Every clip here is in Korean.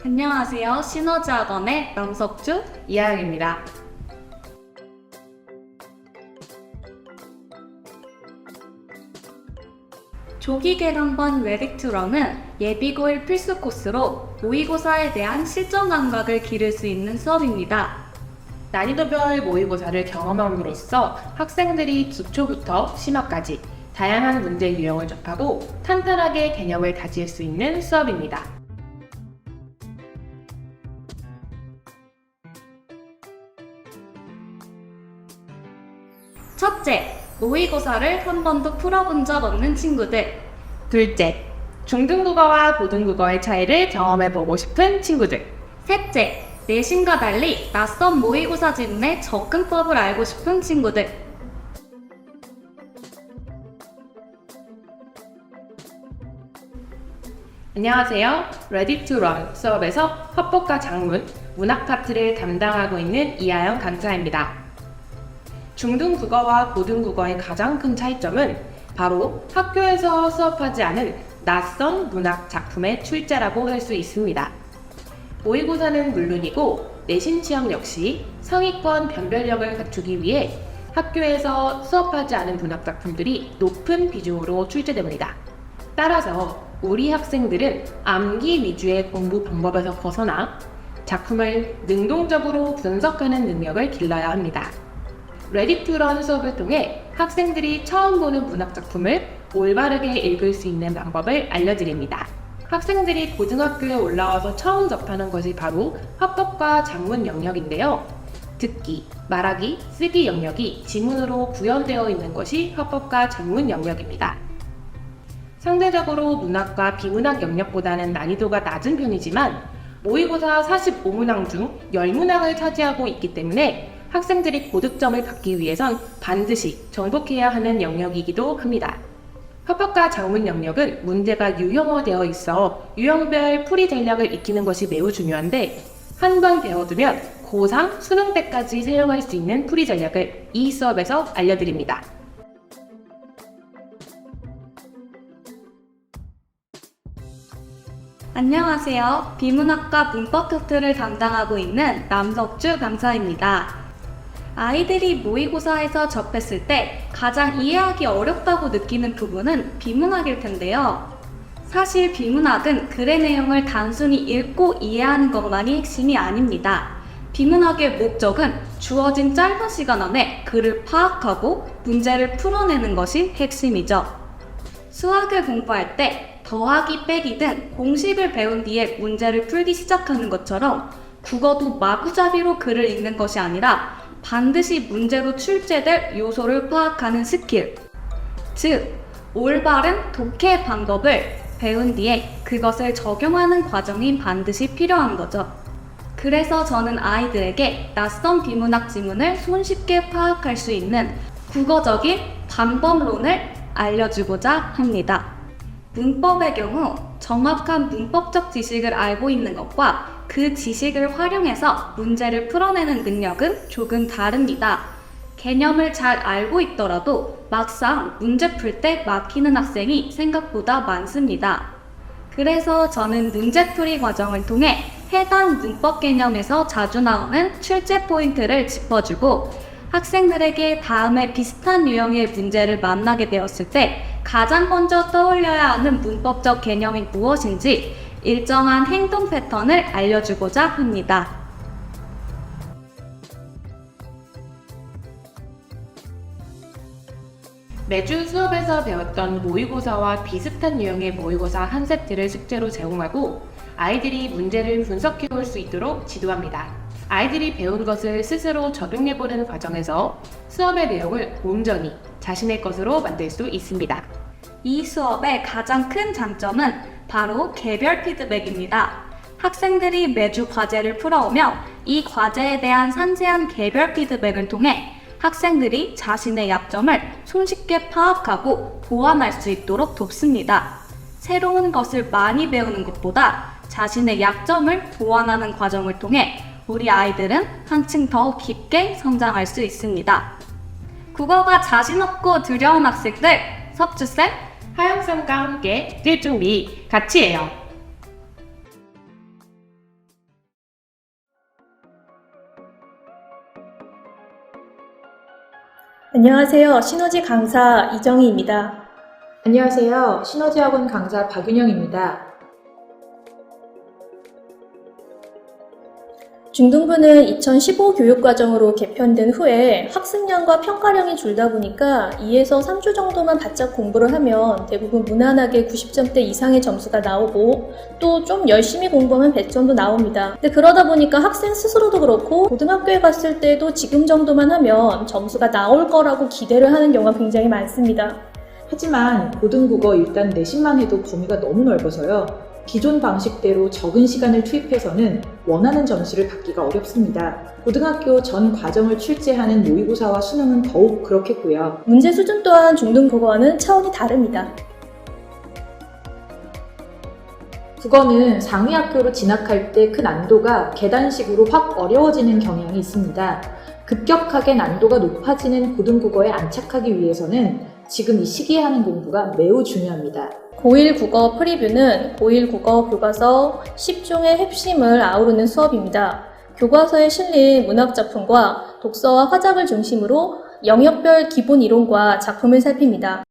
안녕하세요. 시너지학원의 남석주, 이하영입니다. 조기 개량반 레디 투 런은 예비고일 필수 코스로 모의고사에 대한 실전 감각을 기를 수 있는 수업입니다. 난이도별 모의고사를 경험함으로써 학생들이 기초부터 심화까지 다양한 문제 유형을 접하고 탄탄하게 개념을 다질 수 있는 수업입니다. 첫째, 모의고사를 한 번도 풀어본 적 없는 친구들. 둘째, 중등국어와 고등국어의 차이를 경험해보고 싶은 친구들. 셋째, 내신과 달리 낯선 모의고사 지문의 접근법을 알고 싶은 친구들. 안녕하세요. Ready to Run 수업에서 화법과 작문, 문학 파트를 담당하고 있는 이하영 강사입니다. 중등국어와 고등국어의 가장 큰 차이점은 바로 학교에서 수업하지 않은 낯선 문학 작품의 출제라고 할 수 있습니다. 모의고사는 물론이고 내신 시험 역시 상위권 변별력을 갖추기 위해 학교에서 수업하지 않은 문학 작품들이 높은 비중으로 출제됩니다. 따라서 우리 학생들은 암기 위주의 공부 방법에서 벗어나 작품을 능동적으로 분석하는 능력을 길러야 합니다. 레디 투 런 수업을 통해 학생들이 처음 보는 문학 작품을 올바르게 읽을 수 있는 방법을 알려드립니다. 학생들이 고등학교에 올라와서 처음 접하는 것이 바로 화법과 작문 영역인데요. 듣기, 말하기, 쓰기 영역이 지문으로 구현되어 있는 것이 화법과 작문 영역입니다. 상대적으로 문학과 비문학 영역보다는 난이도가 낮은 편이지만 모의고사 45문항 중 10문항을 차지하고 있기 때문에 학생들이 고득점을 받기 위해선 반드시 정복해야 하는 영역이기도 합니다. 화법과 작문 영역은 문제가 유형화되어 있어 유형별 풀이 전략을 익히는 것이 매우 중요한데 한 번 배워두면 고3 수능 때까지 사용할 수 있는 풀이 전략을 이 수업에서 알려드립니다. 안녕하세요. 비문학과 문법 파트를 담당하고 있는 남석주 강사입니다. 아이들이 모의고사에서 접했을 때 가장 이해하기 어렵다고 느끼는 부분은 비문학일 텐데요. 사실 비문학은 글의 내용을 단순히 읽고 이해하는 것만이 핵심이 아닙니다. 비문학의 목적은 주어진 짧은 시간 안에 글을 파악하고 문제를 풀어내는 것이 핵심이죠. 수학을 공부할 때 더하기 빼기 등 공식을 배운 뒤에 문제를 풀기 시작하는 것처럼 국어도 마구잡이로 글을 읽는 것이 아니라 반드시 문제로 출제될 요소를 파악하는 스킬, 즉 올바른 독해 방법을 배운 뒤에 그것을 적용하는 과정이 반드시 필요한 거죠. 그래서 저는 아이들에게 낯선 비문학 지문을 손쉽게 파악할 수 있는 국어적인 방법론을 알려주고자 합니다. 문법의 경우 정확한 문법적 지식을 알고 있는 것과 그 지식을 활용해서 문제를 풀어내는 능력은 조금 다릅니다. 개념을 잘 알고 있더라도 막상 문제 풀 때 막히는 학생이 생각보다 많습니다. 그래서 저는 문제풀이 과정을 통해 해당 문법 개념에서 자주 나오는 출제 포인트를 짚어주고 학생들에게 다음에 비슷한 유형의 문제를 만나게 되었을 때 가장 먼저 떠올려야 하는 문법적 개념이 무엇인지 일정한 행동 패턴을 알려주고자 합니다. 매주 수업에서 배웠던 모의고사와 비슷한 유형의 모의고사 한 세트를 숙제로 제공하고 아이들이 문제를 분석해 올 수 있도록 지도합니다. 아이들이 배운 것을 스스로 적용해보는 과정에서 수업의 내용을 온전히 자신의 것으로 만들 수 있습니다. 이 수업의 가장 큰 장점은 바로 개별 피드백입니다. 학생들이 매주 과제를 풀어오며 이 과제에 대한 상세한 개별 피드백을 통해 학생들이 자신의 약점을 손쉽게 파악하고 보완할 수 있도록 돕습니다. 새로운 것을 많이 배우는 것보다 자신의 약점을 보완하는 과정을 통해 우리 아이들은 한층 더 깊게 성장할 수 있습니다. 국어가 자신 없고 두려운 학생들, 석주쌤, 하영쌤과 함께 뛸 준비 같이 해요. 안녕하세요. 시너지 강사 이정희입니다. 안녕하세요. 시너지학원 강사 박윤영입니다. 중등부는 2015 교육과정으로 개편된 후에 학습량과 평가량이 줄다 보니까 2에서 3주 정도만 바짝 공부를 하면 대부분 무난하게 90점대 이상의 점수가 나오고 또 좀 열심히 공부하면 100점도 나옵니다. 근데 그러다 보니까 학생 스스로도 그렇고 고등학교에 갔을 때도 지금 정도만 하면 점수가 나올 거라고 기대를 하는 경우가 굉장히 많습니다. 하지만 고등국어 일단 내신만 해도 범위가 너무 넓어서요. 기존 방식대로 적은 시간을 투입해서는 원하는 점수를 받기가 어렵습니다. 고등학교 전 과정을 출제하는 모의고사와 수능은 더욱 그렇겠고요. 문제 수준 또한 중등국어와는 차원이 다릅니다. 국어는 상위학교로 진학할 때 그 난도가 계단식으로 확 어려워지는 경향이 있습니다. 급격하게 난도가 높아지는 고등국어에 안착하기 위해서는 지금 이 시기에 하는 공부가 매우 중요합니다. 고1 국어 프리뷰는 고1 국어 교과서 10종의 핵심을 아우르는 수업입니다. 교과서에 실린 문학작품과 독서와 화작을 중심으로 영역별 기본 이론과 작품을 살핍니다.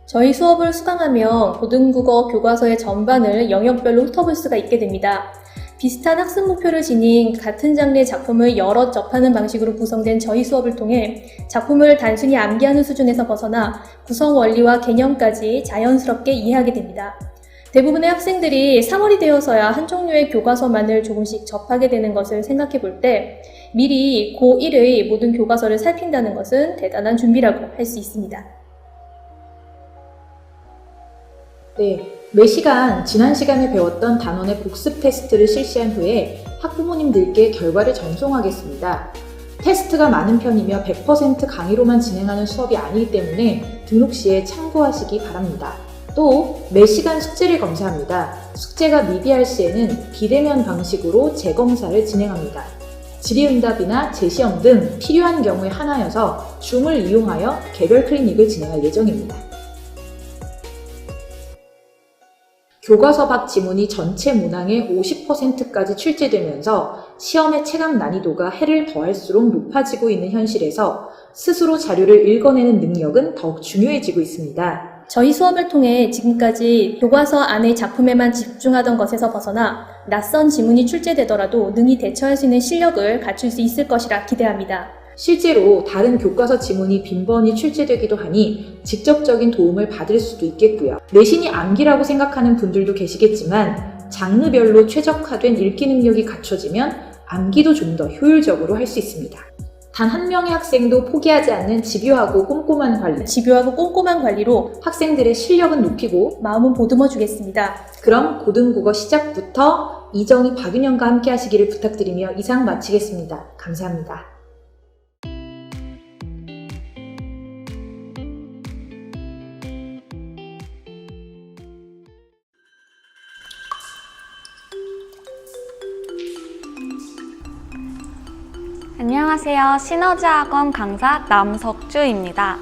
저희 수업을 수강하면 고등국어 교과서의 전반을 영역별로 훑어볼 수가 있게 됩니다. 비슷한 학습 목표를 지닌 같은 장르의 작품을 여러 접하는 방식으로 구성된 저희 수업을 통해 작품을 단순히 암기하는 수준에서 벗어나 구성 원리와 개념까지 자연스럽게 이해하게 됩니다. 대부분의 학생들이 3월이 되어서야 한 종류의 교과서만을 조금씩 접하게 되는 것을 생각해 볼 때 미리 고1의 모든 교과서를 살핀다는 것은 대단한 준비라고 할 수 있습니다. 네, 매 시간 지난 시간에 배웠던 단원의 복습 테스트를 실시한 후에 학부모님들께 결과를 전송하겠습니다. 테스트가 많은 편이며 100% 강의로만 진행하는 수업이 아니기 때문에 등록 시에 참고하시기 바랍니다. 또 매 시간 숙제를 검사합니다. 숙제가 미비할 시에는 비대면 방식으로 재검사를 진행합니다. 질의응답이나 재시험 등 필요한 경우에 하나여서 줌을 이용하여 개별 클리닉을 진행할 예정입니다. 교과서 밖 지문이 전체 문항의 50%까지 출제되면서 시험의 체감 난이도가 해를 더할수록 높아지고 있는 현실에서 스스로 자료를 읽어내는 능력은 더욱 중요해지고 있습니다. 저희 수업을 통해 지금까지 교과서 안의 작품에만 집중하던 것에서 벗어나 낯선 지문이 출제되더라도 능히 대처할 수 있는 실력을 갖출 수 있을 것이라 기대합니다. 실제로 다른 교과서 지문이 빈번히 출제되기도 하니 직접적인 도움을 받을 수도 있겠고요. 내신이 암기라고 생각하는 분들도 계시겠지만 장르별로 최적화된 읽기 능력이 갖춰지면 암기도 좀 더 효율적으로 할 수 있습니다. 단 한 명의 학생도 포기하지 않는 집요하고 꼼꼼한 관리로 학생들의 실력은 높이고 마음은 보듬어 주겠습니다. 그럼 고등국어 시작부터 이정희, 박윤영과 함께 하시기를 부탁드리며 이상 마치겠습니다. 감사합니다. 안녕하세요. 시너지학원 강사 남석주입니다.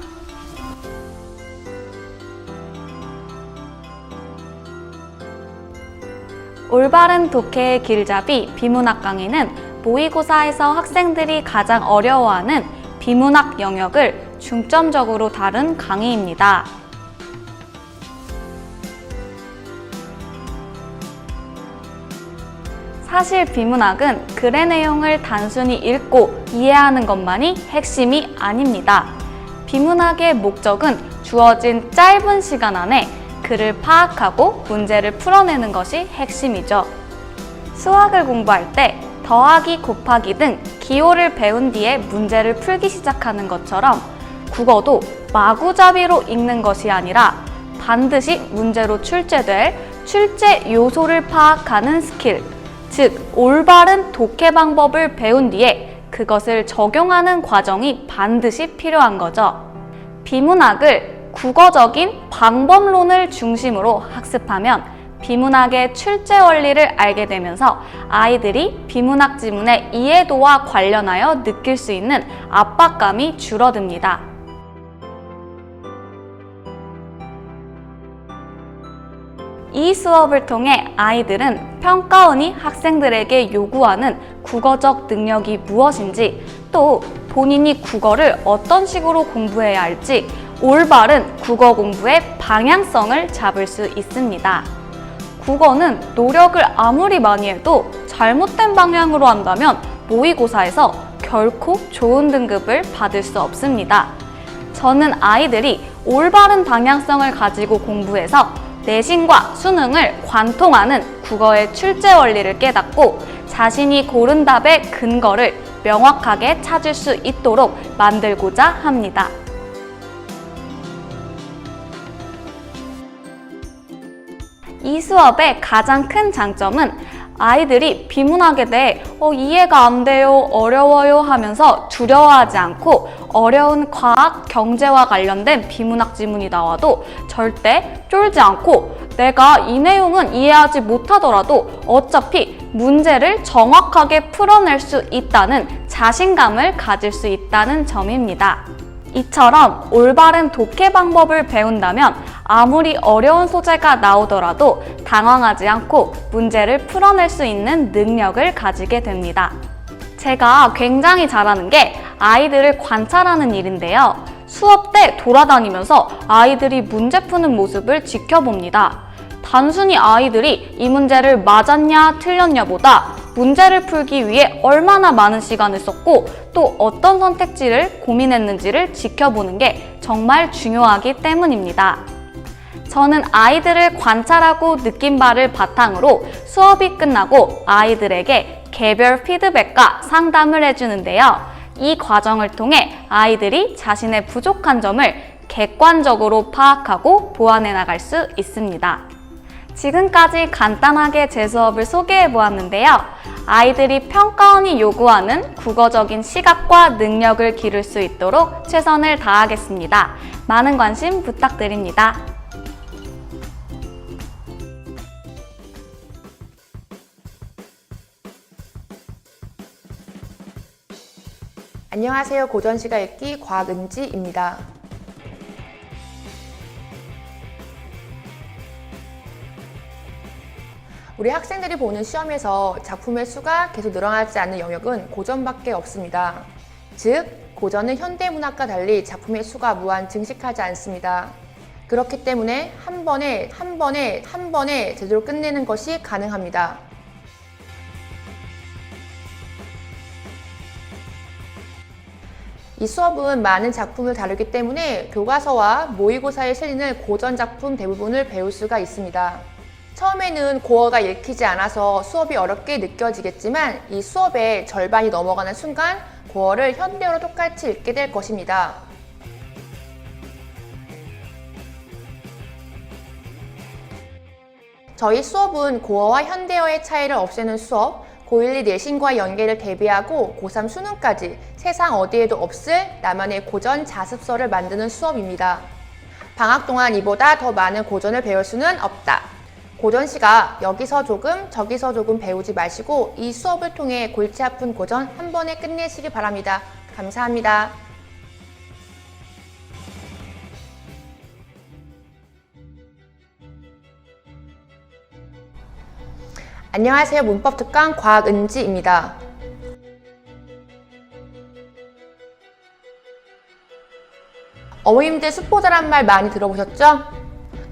올바른 독해의 길잡이 비문학 강의는 모의고사에서 학생들이 가장 어려워하는 비문학 영역을 중점적으로 다룬 강의입니다. 사실 비문학은 글의 내용을 단순히 읽고 이해하는 것만이 핵심이 아닙니다. 비문학의 목적은 주어진 짧은 시간 안에 글을 파악하고 문제를 풀어내는 것이 핵심이죠. 수학을 공부할 때 더하기, 곱하기 등 기호를 배운 뒤에 문제를 풀기 시작하는 것처럼 국어도 마구잡이로 읽는 것이 아니라 반드시 문제로 출제될 출제 요소를 파악하는 스킬, 즉 올바른 독해 방법을 배운 뒤에 그것을 적용하는 과정이 반드시 필요한 거죠. 비문학을 국어적인 방법론을 중심으로 학습하면 비문학의 출제 원리를 알게 되면서 아이들이 비문학 지문의 이해도와 관련하여 느낄 수 있는 압박감이 줄어듭니다. 이 수업을 통해 아이들은 평가원이 학생들에게 요구하는 국어적 능력이 무엇인지, 또 본인이 국어를 어떤 식으로 공부해야 할지 올바른 국어 공부의 방향성을 잡을 수 있습니다. 국어는 노력을 아무리 많이 해도 잘못된 방향으로 한다면 모의고사에서 결코 좋은 등급을 받을 수 없습니다. 저는 아이들이 올바른 방향성을 가지고 공부해서 내신과 수능을 관통하는 국어의 출제 원리를 깨닫고 자신이 고른 답의 근거를 명확하게 찾을 수 있도록 만들고자 합니다. 이 수업의 가장 큰 장점은 아이들이 비문학에 대해 이해가 안 돼요, 어려워요 하면서 두려워하지 않고 어려운 과학, 경제와 관련된 비문학 지문이 나와도 절대 쫄지 않고 내가 이 내용은 이해하지 못하더라도 어차피 문제를 정확하게 풀어낼 수 있다는 자신감을 가질 수 있다는 점입니다. 이처럼 올바른 독해 방법을 배운다면 아무리 어려운 소재가 나오더라도 당황하지 않고 문제를 풀어낼 수 있는 능력을 가지게 됩니다. 제가 굉장히 잘하는 게 아이들을 관찰하는 일인데요. 수업 때 돌아다니면서 아이들이 문제 푸는 모습을 지켜봅니다. 단순히 아이들이 이 문제를 맞았냐 틀렸냐 보다 문제를 풀기 위해 얼마나 많은 시간을 썼고 또 어떤 선택지를 고민했는지를 지켜보는 게 정말 중요하기 때문입니다. 저는 아이들을 관찰하고 느낀 바를 바탕으로 수업이 끝나고 아이들에게 개별 피드백과 상담을 해주는데요. 이 과정을 통해 아이들이 자신의 부족한 점을 객관적으로 파악하고 보완해 나갈 수 있습니다. 지금까지 간단하게 제 수업을 소개해 보았는데요. 아이들이 평가원이 요구하는 국어적인 시각과 능력을 기를 수 있도록 최선을 다하겠습니다. 많은 관심 부탁드립니다. 안녕하세요. 고전시가 읽기 곽은지입니다. 우리 학생들이 보는 시험에서 작품의 수가 계속 늘어나지 않는 영역은 고전밖에 없습니다. 즉, 고전은 현대문학과 달리 작품의 수가 무한 증식하지 않습니다. 그렇기 때문에 한 번에 제대로 끝내는 것이 가능합니다. 이 수업은 많은 작품을 다루기 때문에 교과서와 모의고사에 실리는 고전 작품 대부분을 배울 수가 있습니다. 처음에는 고어가 읽히지 않아서 수업이 어렵게 느껴지겠지만 이 수업의 절반이 넘어가는 순간 고어를 현대어로 똑같이 읽게 될 것입니다. 저희 수업은 고어와 현대어의 차이를 없애는 수업, 고1, 2 내신과의 연계를 대비하고 고3 수능까지 세상 어디에도 없을 나만의 고전 자습서를 만드는 수업입니다. 방학 동안 이보다 더 많은 고전을 배울 수는 없다. 고전시가 여기서 조금 저기서 조금 배우지 마시고 이 수업을 통해 골치 아픈 고전 한 번에 끝내시기 바랍니다. 감사합니다. 안녕하세요. 문법특강 곽은지입니다. 어머님들 수포자란 말 많이 들어보셨죠?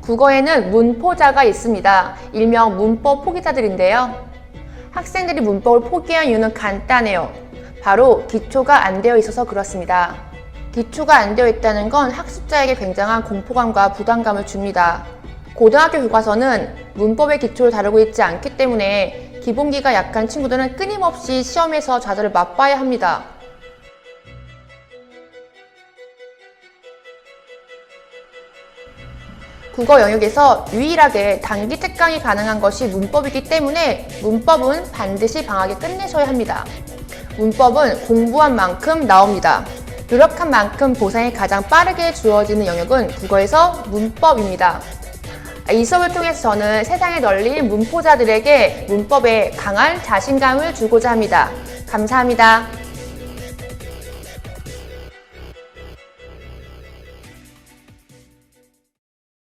국어에는 문포자가 있습니다. 일명 문법 포기자들인데요. 학생들이 문법을 포기한 이유는 간단해요. 바로 기초가 안 되어 있어서 그렇습니다. 기초가 안 되어 있다는 건 학습자에게 굉장한 공포감과 부담감을 줍니다. 고등학교 교과서는 문법의 기초를 다루고 있지 않기 때문에 기본기가 약한 친구들은 끊임없이 시험에서 좌절을 맛봐야 합니다. 국어 영역에서 유일하게 단기 특강이 가능한 것이 문법이기 때문에 문법은 반드시 방학에 끝내셔야 합니다. 문법은 공부한 만큼 나옵니다. 노력한 만큼 보상이 가장 빠르게 주어지는 영역은 국어에서 문법입니다. 이 수업을 통해서 저는 세상에 널린 문포자들에게 문법에 강한 자신감을 주고자 합니다. 감사합니다.